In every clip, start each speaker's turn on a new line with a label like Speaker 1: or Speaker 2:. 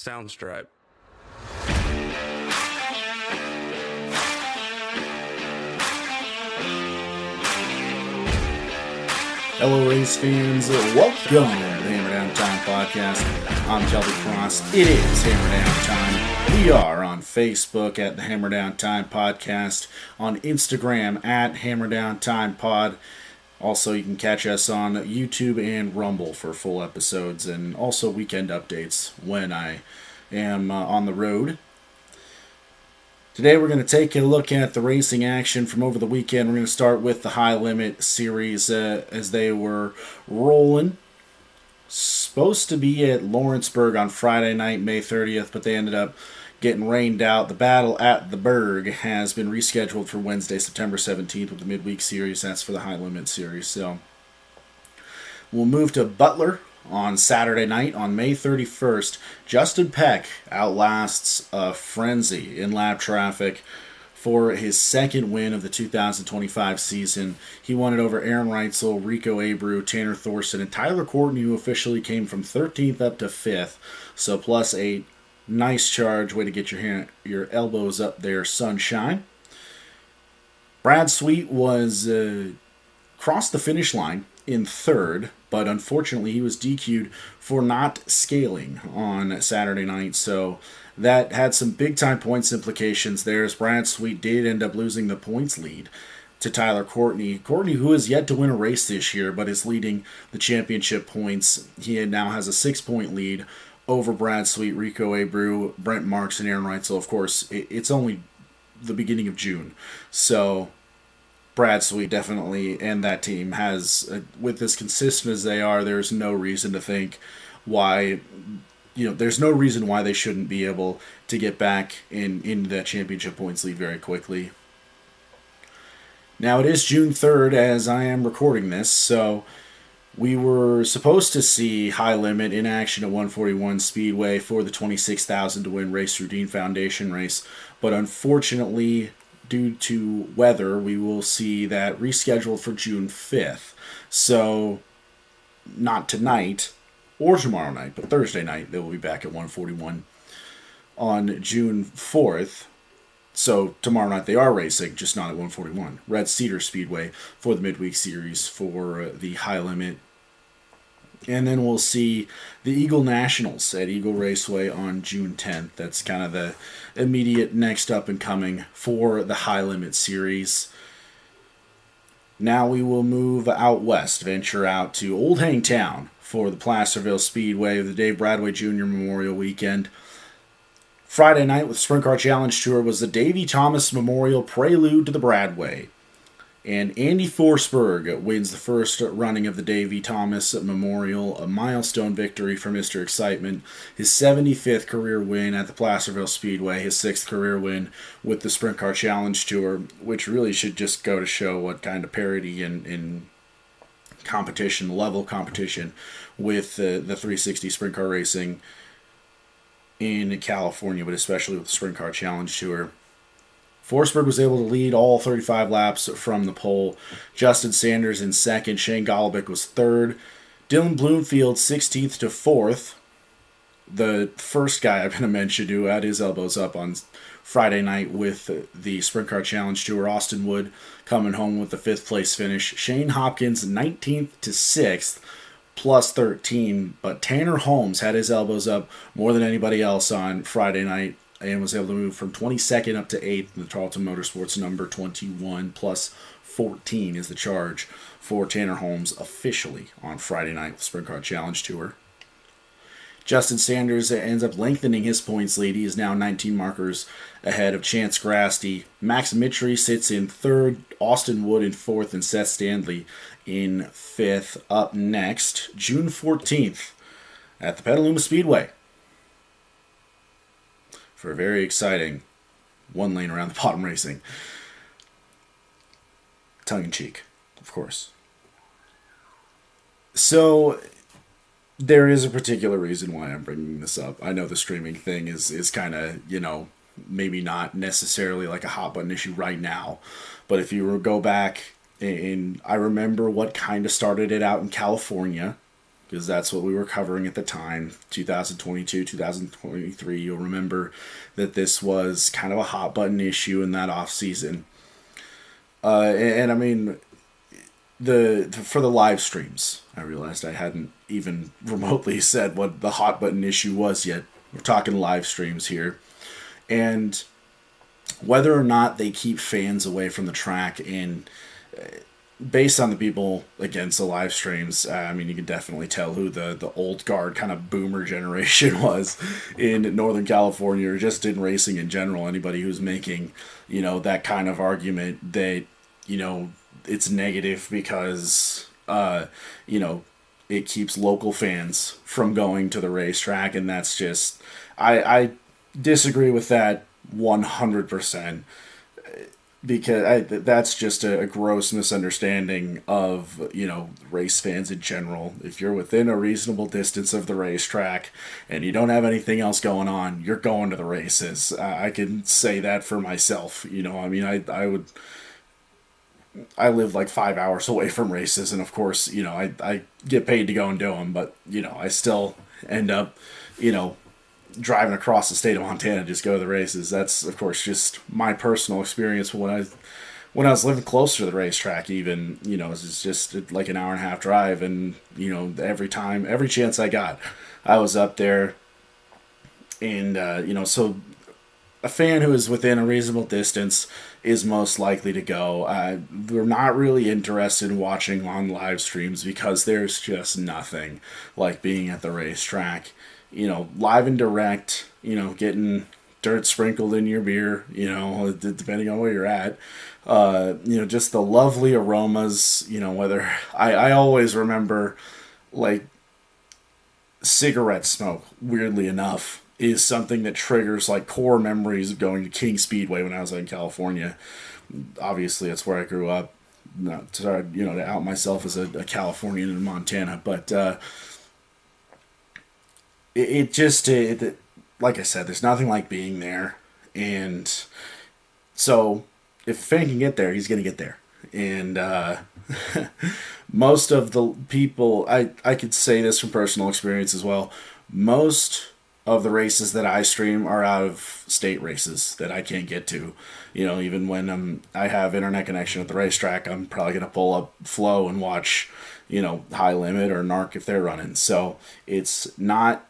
Speaker 1: Soundstripe.
Speaker 2: Hello, race fans. Welcome to the Hammerdown Time podcast. I'm Kelby Cross. It is Hammerdown Time. We are on Facebook at the Hammerdown Time podcast, on Instagram at Hammerdown Time Pod. Also, you can catch us on YouTube and Rumble for full episodes and also weekend updates when I am on the road. Today we're going to take a look at the racing action from over the weekend. We're going to start with the High Limit Series as they were rolling. Supposed to be at Lawrenceburg on Friday night, May 30th, but they ended up getting rained out. The Battle at the Berg has been rescheduled for Wednesday, September 17th with the Midweek Series. That's for the High Limit Series. So we'll move to Butler on Saturday night on May 31st. Justin Peck outlasts a frenzy in lap traffic for his second win of the 2025 season. He won it over Aaron Reitzel, Rico Abreu, Tanner Thorson, and Tyler Courtney, who officially came from 13th up to 5th. So plus 8. Nice charge. Way to get your elbows up there, sunshine. Brad Sweet was crossed the finish line in third, but unfortunately he was DQ'd for not scaling on Saturday night, so that had some big-time points implications there, as Brad Sweet did end up losing the points lead to Tyler Courtney. Courtney, who has yet to win a race this year, but is leading the championship points. He now has a 6-point lead over Brad Sweet, Rico Abreu, Brent Marks, and Aaron Reitzel. Of course, it's only the beginning of June, so Brad Sweet definitely, and that team has, with as consistent as they are, there's no reason to think why, there's no reason why they shouldn't be able to get back in that championship points lead very quickly. Now, it is June 3rd as I am recording this, so we were supposed to see High Limit in action at 141 Speedway for the $26,000 to win Race Through Dean Foundation race, but unfortunately, due to weather, we will see that rescheduled for June 5th. So, not tonight or tomorrow night, but Thursday night, they will be back at 141 on June 4th. So, tomorrow night they are racing, just not at 141. Red Cedar Speedway for the Midweek Series for the High Limit. And then we'll see the Eagle Nationals at Eagle Raceway on June 10th. That's kind of the immediate next up and coming for the High Limit Series. Now we will move out west, venture out to Old Hangtown for the Placerville Speedway of the Dave Bradway Jr. Memorial Weekend. Friday night with Sprint Car Challenge Tour was the Davey Thomas Memorial Prelude to the Bradway. And Andy Forsberg wins the first running of the Davey Thomas Memorial, a milestone victory for Mr. Excitement. His 75th career win at the Placerville Speedway, his 6th career win with the Sprint Car Challenge Tour, which really should just go to show what kind of parity in competition, level competition, with the 360 Sprint Car racing in California, but especially with the Sprint Car Challenge Tour. Forsberg was able to lead all 35 laps from the pole. Justin Sanders in second. Shane Golobic was third. Dylan Bloomfield 16th to 4th. The first guy I'm going to mention who had his elbows up on Friday night with the Sprint Car Challenge Tour. Austin Wood coming home with the 5th place finish. Shane Hopkins 19th to 6th. Plus 13. But Tanner Holmes had his elbows up more than anybody else on Friday night, and was able to move from 22nd up to 8th in the Tarleton Motorsports number 21, plus 14 is the charge for Tanner Holmes officially on Friday night with Sprint Car Challenge Tour. Justin Sanders ends up lengthening his points lead. He is now 19 markers ahead of Chance Grasty. Max Mitri sits in 3rd, Austin Wood in 4th, and Seth Standley in 5th. Up next, June 14th at the Petaluma Speedway for a very exciting one lane around the bottom racing. Tongue-in-cheek, of course. So, there is a particular reason why I'm bringing this up. I know the streaming thing is kind of, maybe not necessarily like a hot button issue right now, but if you go back, and I remember what kind of started it out in California, because that's what we were covering at the time, 2022, 2023. You'll remember that this was kind of a hot button issue in that off season. And I mean, for the live streams, I realized I hadn't even remotely said what the hot button issue was yet. We're talking live streams here. And whether or not they keep fans away from the track, and based on the people against the live streams, I mean, you can definitely tell who the old guard kind of boomer generation was in Northern California, or just in racing in general. Anybody who's making, that kind of argument that, it's negative because, it keeps local fans from going to the racetrack, and that's just, I disagree with that 100%. Because that's just a gross misunderstanding of, race fans in general. If you're within a reasonable distance of the racetrack and you don't have anything else going on, you're going to the races. I can say that for myself. I live like 5 hours away from races, and of course, I get paid to go and do them, but, I still end up, driving across the state of Montana to just go to the races. That's, of course, just my personal experience when I was living closer to the racetrack. Even, it was just like an hour and a half drive, and every chance I got, I was up there. And so a fan who is within a reasonable distance is most likely to go. We're not really interested in watching on live streams because there's just nothing like being at the racetrack. Live and direct, getting dirt sprinkled in your beer, depending on where you're at. Just the lovely aromas, whether I always remember, like, cigarette smoke, weirdly enough, is something that triggers, like, core memories of going to King Speedway when I was in California. Obviously, that's where I grew up. Not to, to out myself as a Californian in Montana, but, like I said, there's nothing like being there. And so if a fan can get there, he's going to get there. And most of the people, I could say this from personal experience as well, most of the races that I stream are out of state races that I can't get to. Even when I have internet connection at the racetrack, I'm probably going to pull up Flow and watch, High Limit or NARC if they're running. So it's not...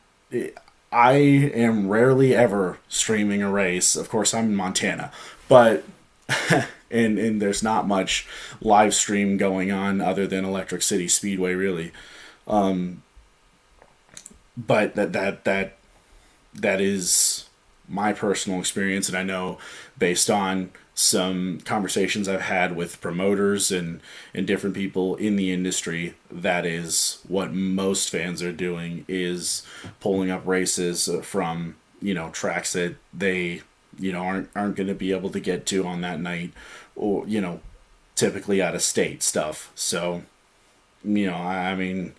Speaker 2: I am rarely ever streaming a race. Of course, I'm in Montana, but and there's not much live stream going on other than Electric City Speedway, really. But that is my personal experience, and I know based on some conversations I've had with promoters and different people in the industry, that is what most fans are doing, is pulling up races from, tracks that they, aren't going to be able to get to on that night, or, typically out of state stuff. So, I mean,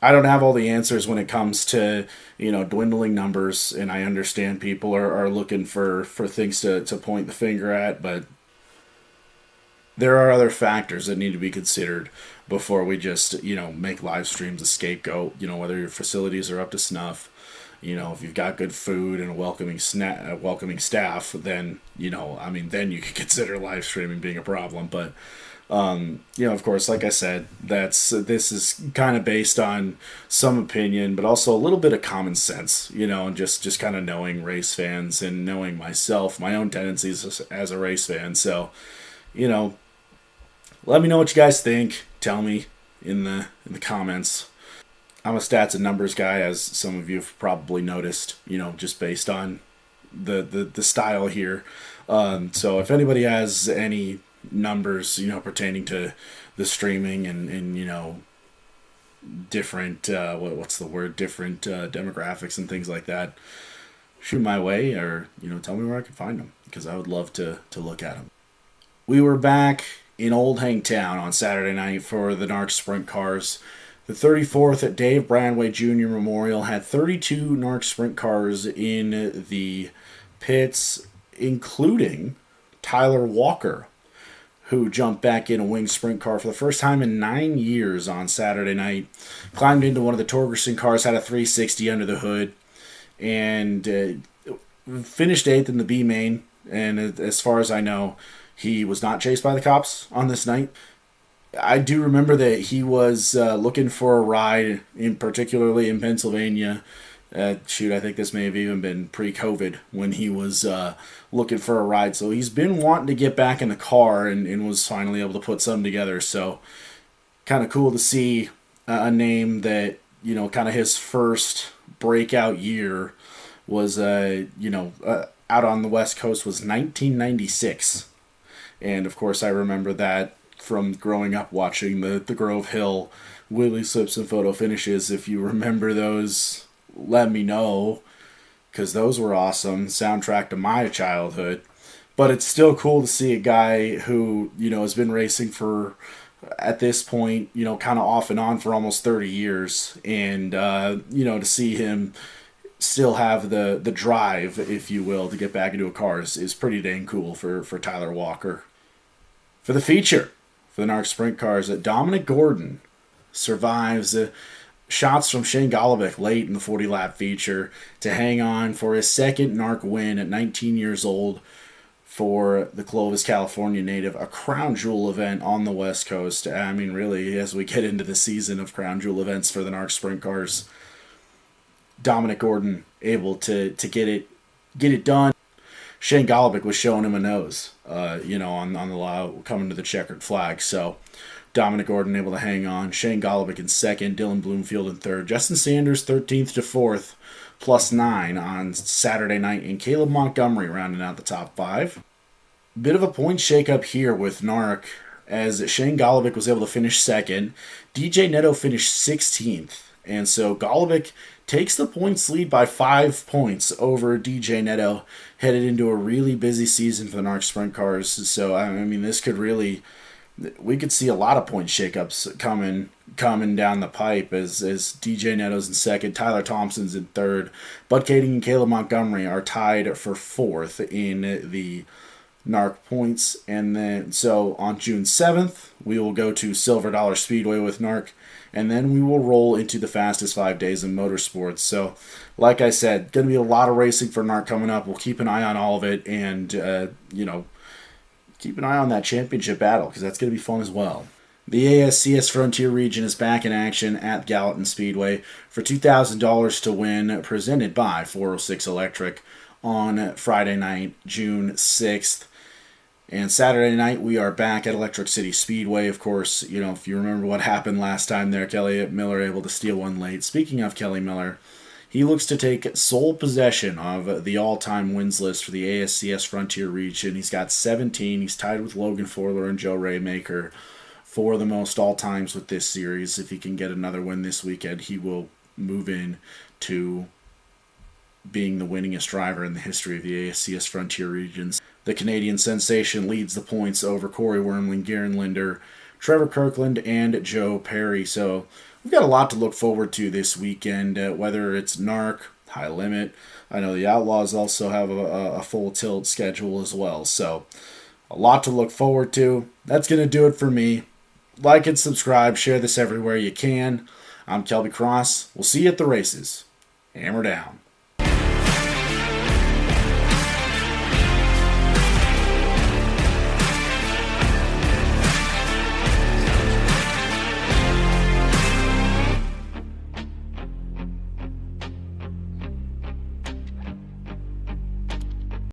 Speaker 2: I don't have all the answers when it comes to, dwindling numbers, and I understand people are looking for things to point the finger at, but there are other factors that need to be considered before we just, make live streams a scapegoat, whether your facilities are up to snuff, if you've got good food and a welcoming staff, then, then you could consider live streaming being a problem, but of course, like I said, this is kind of based on some opinion, but also a little bit of common sense, and just kind of knowing race fans and knowing myself, my own tendencies as a race fan. So, let me know what you guys think. Tell me in the comments. I'm a stats and numbers guy, as some of you have probably noticed, just based on the style here. So if anybody has any numbers, pertaining to the streaming and different, different demographics and things like that, shoot my way, or, tell me where I can find them, because I would love to look at them. We were back in Old Hangtown on Saturday night for the NARC Sprint Cars. The 34th Dave Branway Jr. Memorial had 32 NARC Sprint Cars in the pits, including Tyler Walker, who jumped back in a winged sprint car for the first time in 9 years on Saturday night. Climbed into one of the Torgerson cars, had a 360 under the hood, and finished 8th in the B main. And as far as I know, he was not chased by the cops on this night. I do remember that he was looking for a ride, particularly in Pennsylvania. I think this may have even been pre-COVID when he was looking for a ride. So he's been wanting to get back in the car and was finally able to put something together. So kind of cool to see a name that, kind of his first breakout year was, out on the West Coast was 1996. And of course I remember that from growing up watching the Grove Hill Willie Slips and photo finishes. If you remember those, let me know, because those were awesome. Soundtrack to my childhood. But it's still cool to see a guy who, has been racing for, at this point, kind of off and on for almost 30 years. And, to see him still have the drive, if you will, to get back into a car is pretty dang cool for Tyler Walker. For the feature, for the NARC Sprint Cars, Dominic Gordon survives shots from Shane Golovic late in the 40-lap feature to hang on for his second NARC win at 19 years old for the Clovis, California native, a crown jewel event on the West Coast. I mean, really, as we get into the season of crown jewel events for the NARC Sprint Cars, Dominic Gordon able to get it done. Shane Golovic was showing him a nose, on the coming to the checkered flag. So Dominic Gordon able to hang on. Shane Golovic in second. Dylan Bloomfield in third. Justin Sanders 13th to 4th, +9 on Saturday night. And Caleb Montgomery rounding out the top 5. Bit of a point shakeup here with NARC, as Shane Golovic was able to finish second. DJ Neto finished 16th. And so Golovic takes the points lead by 5 points over DJ Neto, headed into a really busy season for the NARC Sprint Cars. So, this could really, we could see a lot of point shakeups coming down the pipe as DJ Neto's in second, Tyler Thompson's in third, Bud Kading and Caleb Montgomery are tied for 4th in the NARC points. And then, so on June 7th, we will go to Silver Dollar Speedway with NARC, and then we will roll into the fastest 5 days in motorsports. So, like I said, going to be a lot of racing for NARC coming up. We'll keep an eye on all of it, and, keep an eye on that championship battle, because that's going to be fun as well. The ASCS Frontier Region is back in action at Gallatin Speedway for $2,000 to win, presented by 406 Electric on Friday night, June 6th. And Saturday night, we are back at Electric City Speedway. Of course, if you remember what happened last time there, Kelly Miller able to steal one late. Speaking of Kelly Miller, he looks to take sole possession of the all-time wins list for the ASCS Frontier Region. He's got 17. He's tied with Logan Forler and Joe Raymaker for the most all-times with this series. If he can get another win this weekend, he will move in to being the winningest driver in the history of the ASCS Frontier Regions. The Canadian sensation leads the points over Corey Wormling, Garen Linder, Trevor Kirkland, and Joe Perry. So we've got a lot to look forward to this weekend, whether it's NARC, High Limit. I know the Outlaws also have a full tilt schedule as well. So a lot to look forward to. That's going to do it for me. Like and subscribe. Share this everywhere you can. I'm Kelby Cross. We'll see you at the races. Hammer down.